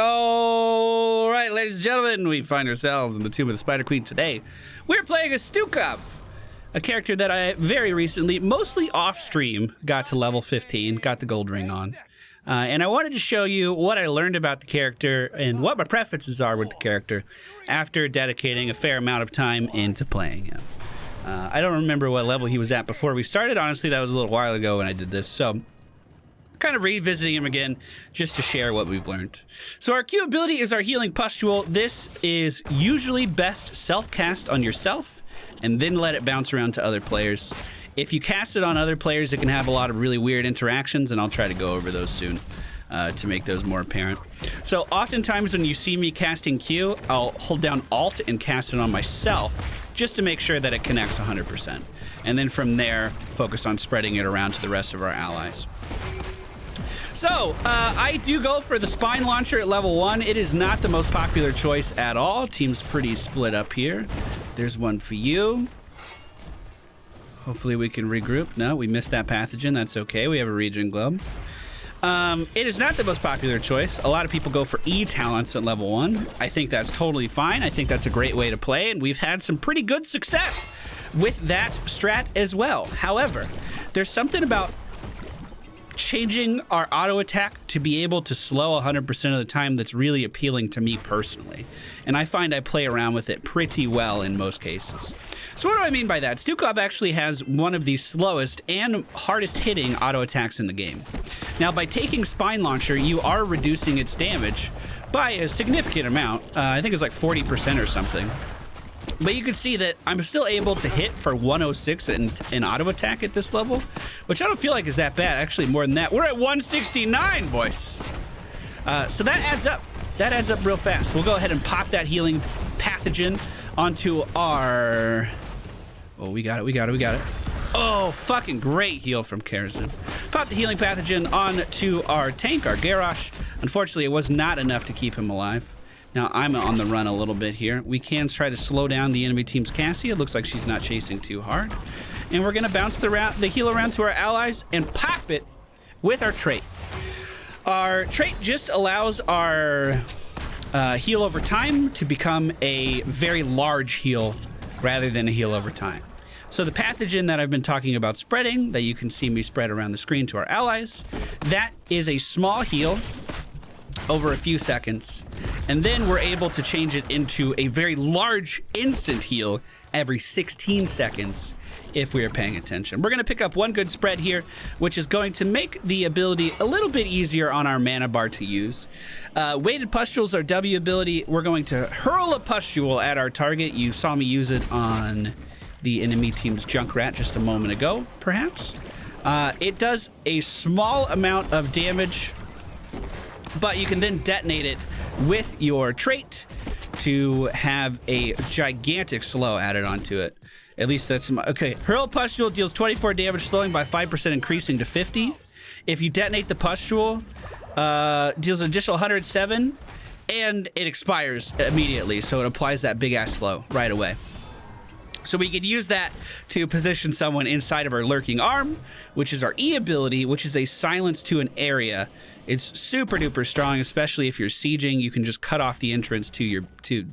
All right, ladies and gentlemen, we find ourselves in the Tomb of the Spider Queen today. We're playing as Stukov, a character that I very recently, mostly off-stream, got to level 15, got the gold ring on. And I wanted to show you what I learned about the character and what my preferences are with the character after dedicating a fair amount of time into playing him. I don't remember what level he was at before we started. Honestly, that was a little while ago when I did this, so kind of revisiting him again just to share what we've learned. So our Q ability is our healing pustule. This is usually best self-cast on yourself and then let it bounce around to other players. If you cast it on other players, it can have a lot of really weird interactions, and I'll try to go over those soon to make those more apparent. So oftentimes when you see me casting Q, I'll hold down Alt and cast it on myself just to make sure that it connects 100%. And then from there, focus on spreading it around to the rest of our allies. So, I do go for the Spine Launcher at level 1. It is not the most popular choice at all. Team's pretty split up here. There's one for you. Hopefully we can regroup. No, we missed that pathogen. That's okay. We have a regen globe. It is not the most popular choice. A lot of people go for E talents at level 1. I think that's totally fine. I think that's a great way to play, and we've had some pretty good success with that strat as well. However, there's something about changing our auto attack to be able to slow 100% of the time that's really appealing to me personally. And I find I play around with it pretty well in most cases. So what do I mean by that? Stukov actually has one of the slowest and hardest hitting auto attacks in the game. Now by taking Spine Launcher, you are reducing its damage by a significant amount. I think it's like 40% or something. But you can see that I'm still able to hit for 106 in auto attack at this level, which I don't feel like is that bad. Actually, more than that. We're at 169, boys. So that adds up. That adds up real fast. We'll go ahead and pop that healing pathogen onto our... Oh, we got it, we got it, we got it. Oh, fucking great heal from Karazin. Pop the healing pathogen onto our tank, our Garrosh. Unfortunately, it was not enough to keep him alive. Now, I'm on the run a little bit here. We can try to slow down the enemy team's Cassie. It looks like she's not chasing too hard. And we're going to bounce the heal around to our allies and pop it with our trait. Our trait just allows our heal over time to become a very large heal rather than a heal over time. So the pathogen that I've been talking about spreading, that you can see me spread around the screen to our allies, that is a small heal over a few seconds. And then we're able to change it into a very large instant heal every 16 seconds if we are paying attention. We're going to pick up one good spread here, which is going to make the ability a little bit easier on our mana bar to use. Weighted Pustules, our W ability, we're going to hurl a pustule at our target. You saw me use it on the enemy team's Junkrat just a moment ago, perhaps. It does a small amount of damage, but you can then detonate it with your trait to have a gigantic slow added onto it. At least that's my... Okay, Hurl Pustule deals 24 damage, slowing by 5%, increasing to 50. If you detonate the Pustule, deals an additional 107, and it expires immediately, so it applies that big-ass slow right away. So we could use that to position someone inside of our Lurking Arm, which is our E ability, which is a silence to an area. It's super duper strong, especially if you're sieging. You can just cut off the entrance to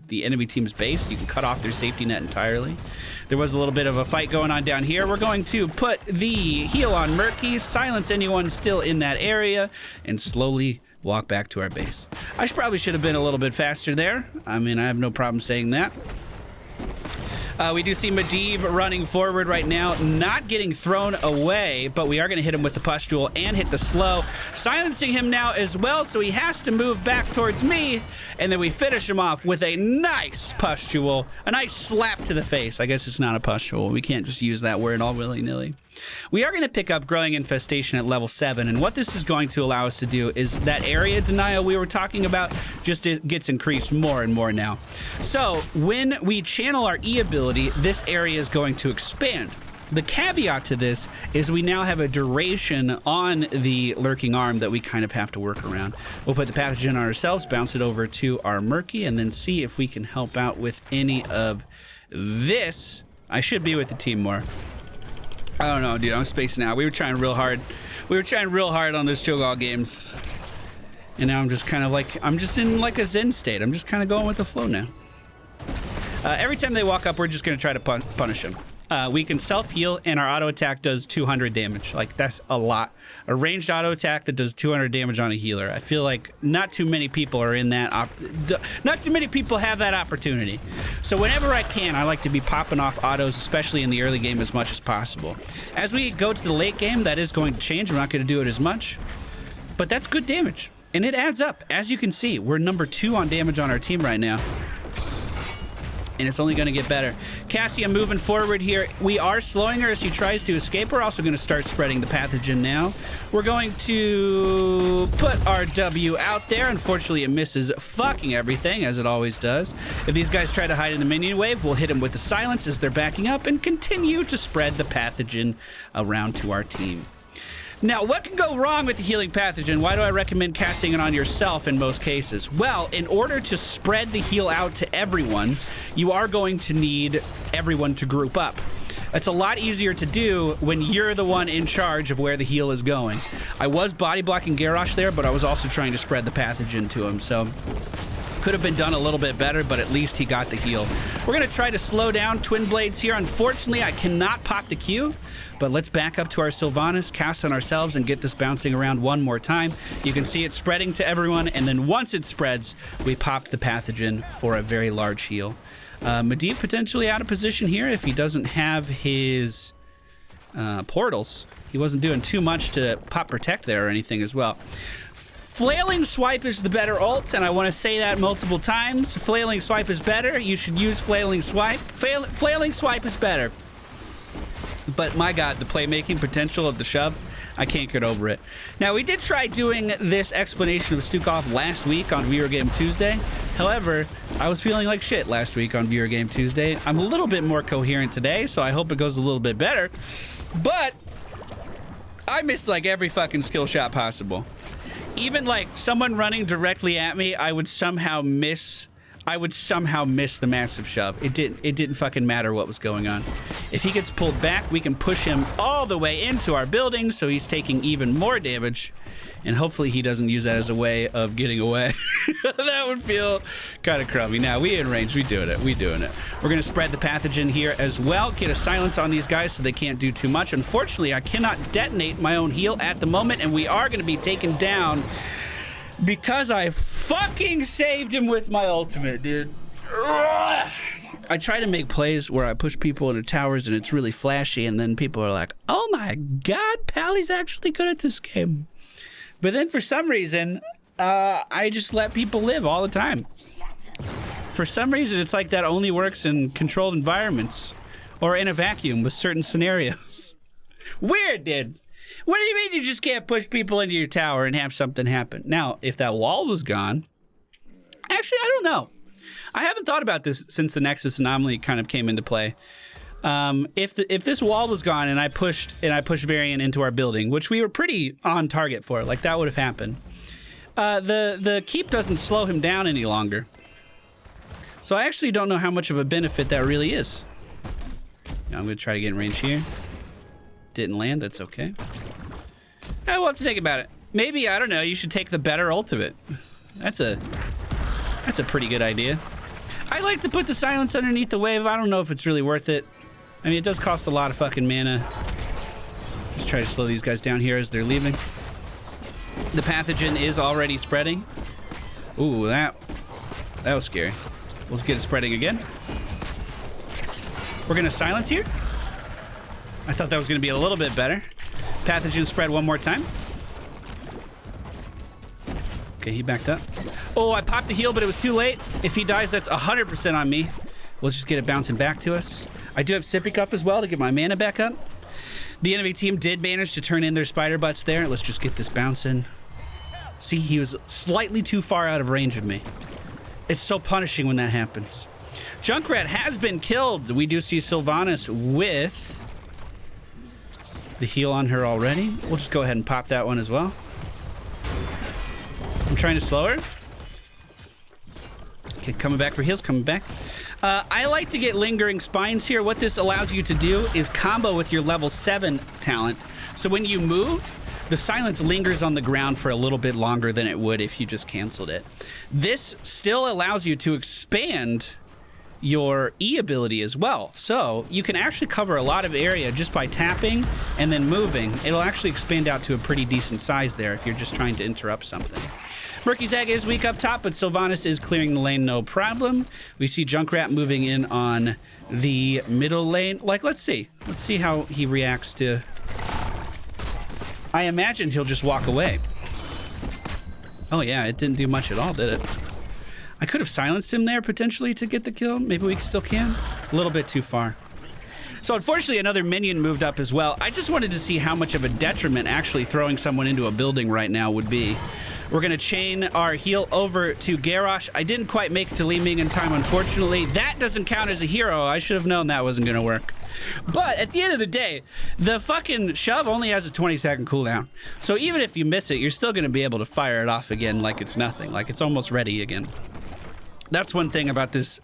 the enemy team's base. You can cut off their safety net entirely. There was a little bit of a fight going on down here. We're going to put the heal on Murky, silence anyone still in that area, and slowly walk back to our base. I probably should have been a little bit faster there. I mean, I have no problem saying that. We do see Medivh running forward right now, not getting thrown away, but we are going to hit him with the pustule and hit the slow, silencing him now as well, so he has to move back towards me, and then we finish him off with a nice pustule, a nice slap to the face. I guess it's not a pustule. We can't just use that word all willy-nilly. We are going to pick up Growing Infestation at level 7, and what this is going to allow us to do is that area denial we were talking about just gets increased more and more now. So when we channel our E ability, this area is going to expand. The caveat to this is we now have a duration on the Lurking Arm that we kind of have to work around. We'll put the pathogen on ourselves, bounce it over to our Murky, and then see if we can help out with any of this. I should be with the team more. I don't know, dude. I'm spacing out. We were trying real hard. We were trying real hard on those Cho'Gall games. And now I'm just kind of like, I'm just in like a zen state. I'm just kind of going with the flow now. Every time they walk up, we're just going to try to punish them. We can self-heal, and our auto attack does 200 damage. Like, that's a lot. A ranged auto attack that does 200 damage on a healer. I feel like not too many people are in that. Not too many people have that opportunity. So whenever I can, I like to be popping off autos, especially in the early game, as much as possible. As we go to the late game, that is going to change. We're not going to do it as much. But that's good damage. And it adds up. As you can see, we're number 2 on damage on our team right now. And it's only going to get better. Cassia moving forward here. We are slowing her as she tries to escape. We're also going to start spreading the pathogen now. We're going to put our W out there. Unfortunately, it misses fucking everything, as it always does. If these guys try to hide in the minion wave, we'll hit them with the silence as they're backing up and continue to spread the pathogen around to our team. Now, what can go wrong with the healing pathogen? Why do I recommend casting it on yourself in most cases? Well, in order to spread the heal out to everyone, you are going to need everyone to group up. It's a lot easier to do when you're the one in charge of where the heal is going. I was body blocking Garrosh there, but I was also trying to spread the pathogen to him, so could have been done a little bit better, but at least he got the heal. We're going to try to slow down Twin Blades here. Unfortunately, I cannot pop the Q, but let's back up to our Sylvanas, cast on ourselves, and get this bouncing around one more time. You can see it spreading to everyone, and then once it spreads, we pop the pathogen for a very large heal. Medivh potentially out of position here if he doesn't have his portals. He wasn't doing too much to pop protect there or anything as well. Flailing Swipe is the better ult, and I want to say that multiple times. Flailing Swipe is better. You should use Flailing Swipe. Flailing Swipe is better. But my god, the playmaking potential of the shove, I can't get over it. Now, we did try doing this explanation of Stukov last week on Viewer Game Tuesday. However, I was feeling like shit last week on Viewer Game Tuesday. I'm a little bit more coherent today, so I hope it goes a little bit better. But I missed like every fucking skill shot possible. Even like someone running directly at me, I would somehow miss the massive shove. It didn't fucking matter what was going on. If he gets pulled back, we can push him all the way into our building, so he's taking even more damage. And hopefully he doesn't use that as a way of getting away. That would feel kind of crummy. Now, we in range. We doing it. We're going to spread the pathogen here as well. Get a silence on these guys so they can't do too much. Unfortunately, I cannot detonate my own heal at the moment, and we are going to be taken down because I fucking saved him with my ultimate, dude. Ugh. I try to make plays where I push people into towers and it's really flashy, and then people are like, oh my god, Pally's actually good at this game. But then for some reason, I just let people live all the time. For some reason, it's like that only works in controlled environments or in a vacuum with certain scenarios. Weird, dude. What do you mean you just can't push people into your tower and have something happen? Now, if that wall was gone, actually, I don't know. I haven't thought about this since the Nexus anomaly kind of came into play. If this wall was gone and I pushed Varian into our building, which we were pretty on target for, like that would have happened. The keep doesn't slow him down any longer. So I actually don't know how much of a benefit that really is. Now I'm gonna try to get in range here. Didn't land, that's okay. We'll have to think about it. Maybe, I don't know, you should take the better ultimate. That's a pretty good idea. I like to put the silence underneath the wave. I don't know if it's really worth it. I mean, it does cost a lot of fucking mana. Just try to slow these guys down here as they're leaving. The pathogen is already spreading. Ooh, that was scary. Let's get it spreading again. We're gonna silence here. I thought that was gonna be a little bit better. Pathogen spread one more time. Okay, he backed up. Oh, I popped the heal, but it was too late. If he dies, that's 100% on me. We'll just get it bouncing back to us. I do have Sippy up as well to get my mana back up. The enemy team did manage to turn in their spider butts there. Let's just get this bouncing. See, he was slightly too far out of range of me. It's so punishing when that happens. Junkrat has been killed. We do see Sylvanas with the heal on her already. We'll just go ahead and pop that one as well. I'm trying to slow her. Okay, coming back for heals, coming back. I like to get Lingering Spines here. What this allows you to do is combo with your level 7 talent. So when you move, the silence lingers on the ground for a little bit longer than it would if you just canceled it. This still allows you to expand your E ability as well. So you can actually cover a lot of area just by tapping and then moving. It'll actually expand out to a pretty decent size there if you're just trying to interrupt something. Murky's Egg is weak up top, but Sylvanas is clearing the lane, no problem. We see Junkrat moving in on the middle lane. Like, let's see how he reacts to... I imagine he'll just walk away. Oh yeah, it didn't do much at all, did it? I could have silenced him there potentially to get the kill. Maybe we still can. A little bit too far. So unfortunately, another minion moved up as well. I just wanted to see how much of a detriment actually throwing someone into a building right now would be. We're going to chain our heal over to Garrosh. I didn't quite make it to Li Ming in time, unfortunately. That doesn't count as a hero. I should have known that wasn't going to work. But at the end of the day, the fucking shove only has a 20-second cooldown. So even if you miss it, you're still going to be able to fire it off again like it's nothing. Like it's almost ready again. That's one thing about this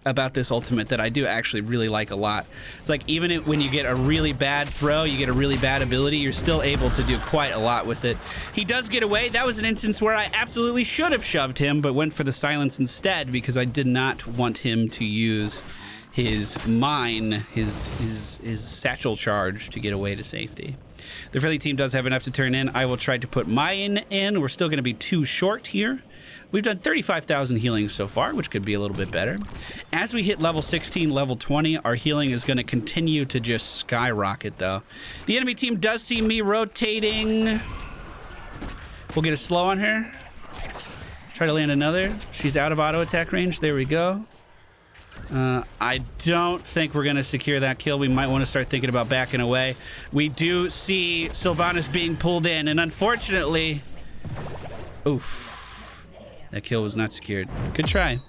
ultimate that I do actually really like a lot. It's like even when you get a really bad throw, you get a really bad ability, you're still able to do quite a lot with it. He does get away. That was an instance where I absolutely should have shoved him, but went for the silence instead because I did not want him to use his mine, his satchel charge to get away to safety. The friendly team does have enough to turn in. I will try to put mine in. We're still going to be too short here. We've done 35,000 healing so far, which could be a little bit better. As we hit level 16, level 20, our healing is going to continue to just skyrocket, though. The enemy team does see me rotating. We'll get a slow on her. Try to land another. She's out of auto attack range. There we go. I don't think we're going to secure that kill. We might want to start thinking about backing away. We do see Sylvanas being pulled in, and unfortunately... Oof. That kill was not secured. Good try.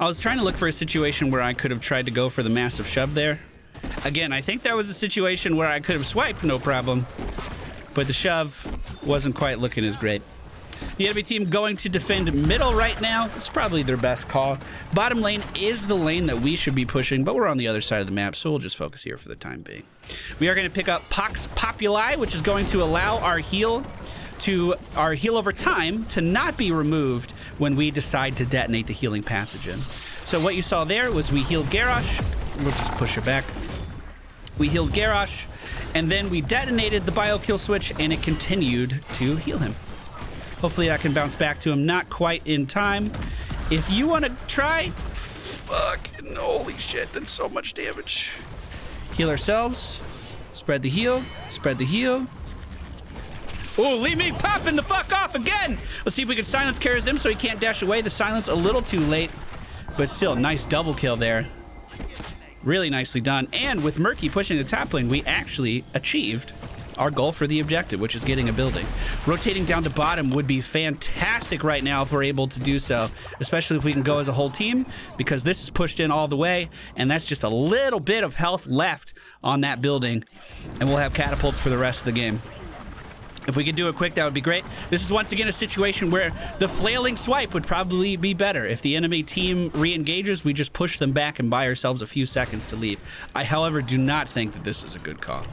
I was trying to look for a situation where I could have tried to go for the massive shove there. Again, I think that was a situation where I could have swiped, no problem. But the shove wasn't quite looking as great. The enemy team going to defend middle right now. It's probably their best call. Bottom lane is the lane that we should be pushing, but we're on the other side of the map, so we'll just focus here for the time being. We are going to pick up Pox Populi, which is going to allow our heal over time to not be removed when we decide to detonate the healing pathogen. So what you saw there was we healed Garrosh. We'll just push her back. We healed Garrosh, and then we detonated the biokill switch, and it continued to heal him. Hopefully that can bounce back to him. Not quite in time. If you want to try, fucking holy shit, that's so much damage. Heal ourselves. Spread the heal. Spread the heal. Oh, Li Ming popping the fuck off again. Let's see if we can silence Karazim so he can't dash away. The silence a little too late, but still nice double kill there. Really nicely done. And with Murky pushing the top lane, we actually achieved our goal for the objective, which is getting a building. Rotating down to bottom would be fantastic right now if we're able to do so, especially if we can go as a whole team, because this is pushed in all the way, and that's just a little bit of health left on that building, and we'll have catapults for the rest of the game. If we could do it quick, that would be great. This is once again a situation where the flailing swipe would probably be better. If the enemy team re-engages, we just push them back and buy ourselves a few seconds to leave. I, however, do not think that this is a good call.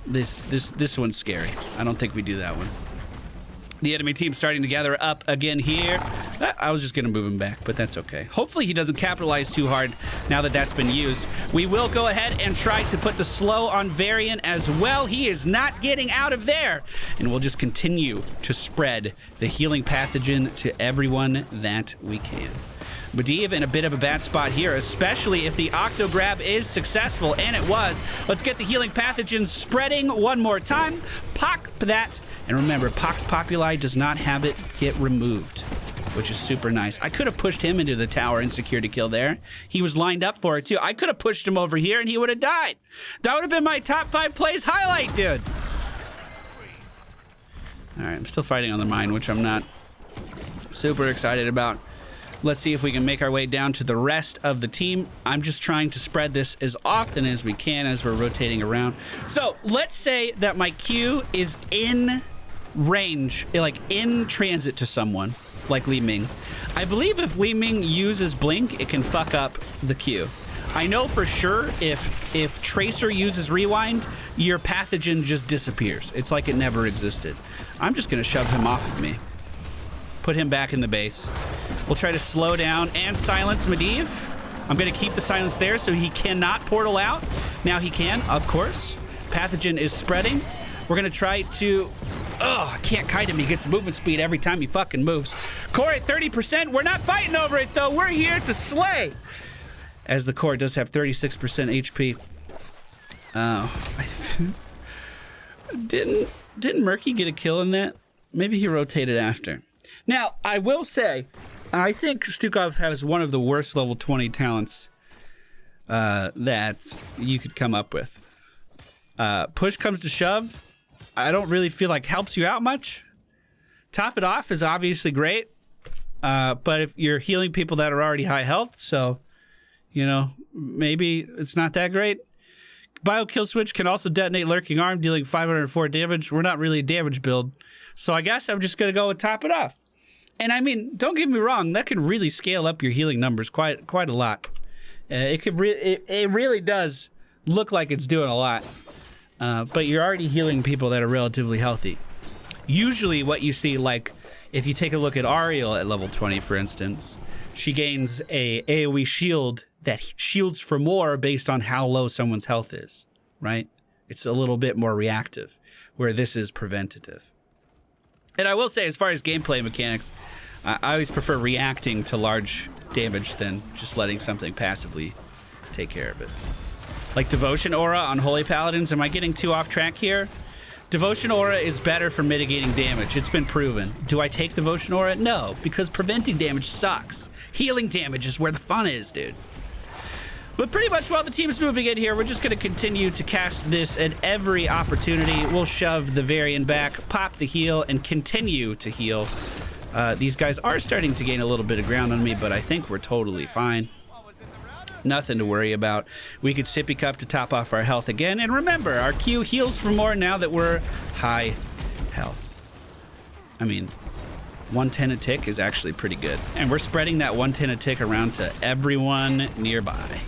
This one's scary. I don't think we do that one. The enemy team starting to gather up again here. I was just going to move him back, but that's okay. Hopefully he doesn't capitalize too hard now that that's been used. We will go ahead and try to put the slow on Varian as well. He is not getting out of there. And we'll just continue to spread the healing pathogen to everyone that we can. Medivh in a bit of a bad spot here, especially if the Octo Grab is successful, and it was. Let's get the healing pathogen spreading one more time. Pop that. And remember, Pox Populi does not have it get removed, which is super nice. I could have pushed him into the tower and secured a kill there. He was lined up for it, too. I could have pushed him over here, and he would have died. That would have been my top 5 plays highlight, dude. All right, I'm still fighting on the mine, which I'm not super excited about. Let's see if we can make our way down to the rest of the team. I'm just trying to spread this as often as we can as we're rotating around. So let's say that my Q is in range, like in transit to someone, like Li Ming. I believe if Li Ming uses Blink, it can fuck up the Q. I know for sure if Tracer uses Rewind, your pathogen just disappears. It's like it never existed. I'm just gonna shove him off of me. Put him back in the base. We'll try to slow down and silence Medivh. I'm gonna keep the silence there so he cannot portal out. Now he can, of course. Pathogen is spreading. We're gonna try to, I can't kite him. He gets movement speed every time he fucking moves. Core at 30%. We're not fighting over it though. We're here to slay. As the core does have 36% HP. Oh, didn't Murky get a kill in that? Maybe he rotated after. Now, I will say, I think Stukov has one of the worst level 20 talents that you could come up with. Push comes to shove, I don't really feel like helps you out much. Top it off is obviously great, but if you're healing people that are already high health, so, you know, maybe it's not that great. Bio kill switch can also detonate lurking arm, dealing 504 damage. We're not really a damage build, so I guess I'm just gonna go with top it off. And I mean, don't get me wrong, that could really scale up your healing numbers quite a lot. It really does look like it's doing a lot, but you're already healing people that are relatively healthy. Usually, what you see, like if you take a look at Ariel at level 20, for instance, she gains a AoE shield that shields for more based on how low someone's health is, right? It's a little bit more reactive, where this is preventative. And I will say, as far as gameplay mechanics, I always prefer reacting to large damage than just letting something passively take care of it. Like Devotion Aura on Holy Paladins, am I getting too off track here? Devotion Aura is better for mitigating damage. It's been proven. Do I take Devotion Aura? No, because preventing damage sucks. Healing damage is where the fun is, dude. But pretty much while the team's moving in here, we're just going to continue to cast this at every opportunity. We'll shove the Varian back, pop the heal, and continue to heal. These guys are starting to gain a little bit of ground on me, but I think we're totally fine. Nothing to worry about. We could Sippy Cup to top off our health again. And remember, our Q heals for more now that we're high health. I mean, 110 a tick is actually pretty good. And we're spreading that 110 a tick around to everyone nearby.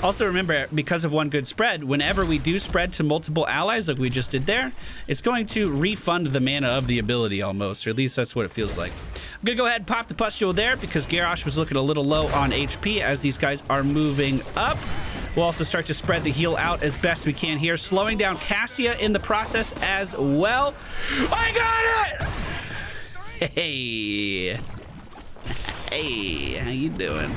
Also remember, because of one good spread, whenever we do spread to multiple allies like we just did there, it's going to refund the mana of the ability almost, or at least that's what it feels like. I'm gonna go ahead and pop the pustule there because Garrosh was looking a little low on HP as these guys are moving up. We'll also start to spread the heal out as best we can here, slowing down Cassia in the process as well. I got it! Hey. Hey, how you doing?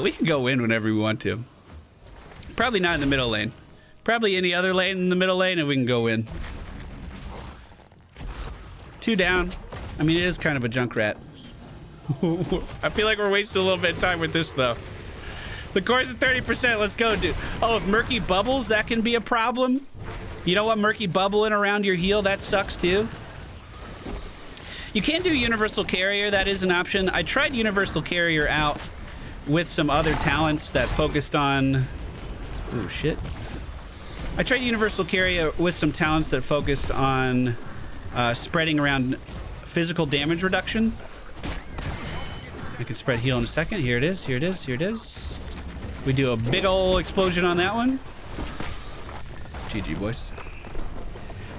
We can go in whenever we want to. Probably not in the middle lane. Probably any other lane in the middle lane and we can go in. 2 down. I mean, it is kind of a junk rat. I feel like we're wasting a little bit of time with this though. The core's at 30%, let's go, dude. Oh, if Murky bubbles, that can be a problem. You know what, Murky bubbling around your heal, that sucks too. You can do Universal Carrier, that is an option. I tried Universal Carrier out with some other talents that focused on... Oh, shit. I tried Universal Carrier with some talents that focused on spreading around physical damage reduction. I can spread heal in a second. Here it is, here it is, here it is. We do a big ol' explosion on that one. GG, boys.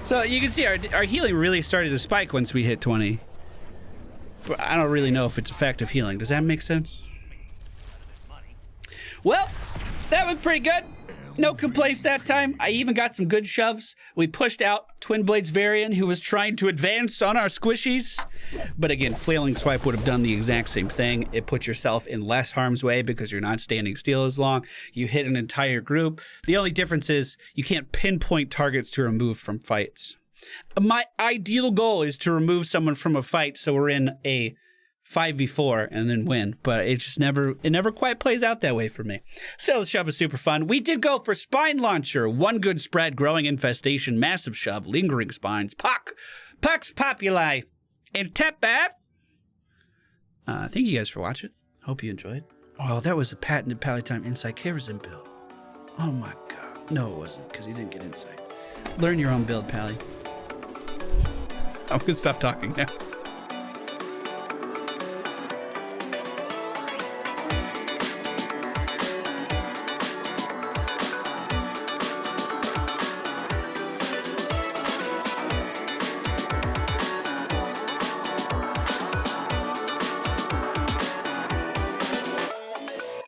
So you can see our healing really started to spike once we hit 20. But I don't really know if it's effective healing. Does that make sense? Well, that was pretty good. No complaints that time. I even got some good shoves. We pushed out Twin Blades Varian, who was trying to advance on our squishies. But again, Flailing Swipe would have done the exact same thing. It puts yourself in less harm's way because you're not standing still as long. You hit an entire group. The only difference is you can't pinpoint targets to remove from fights. My ideal goal is to remove someone from a fight so we're in a 5v4 and then win, but it just never quite plays out that way for me. Still, the shove is super fun. We did go for Spine Launcher, one good spread, Growing Infestation, Massive Shove, Lingering Spines, Pax Populi, and Tap Bath. Thank you guys for watching. Hope you enjoyed. Oh, that was a patented PallyTime Insight Kerasin build. Oh my god. No, it wasn't, because he didn't get insight. Learn your own build, Pally. I'm gonna stop talking now.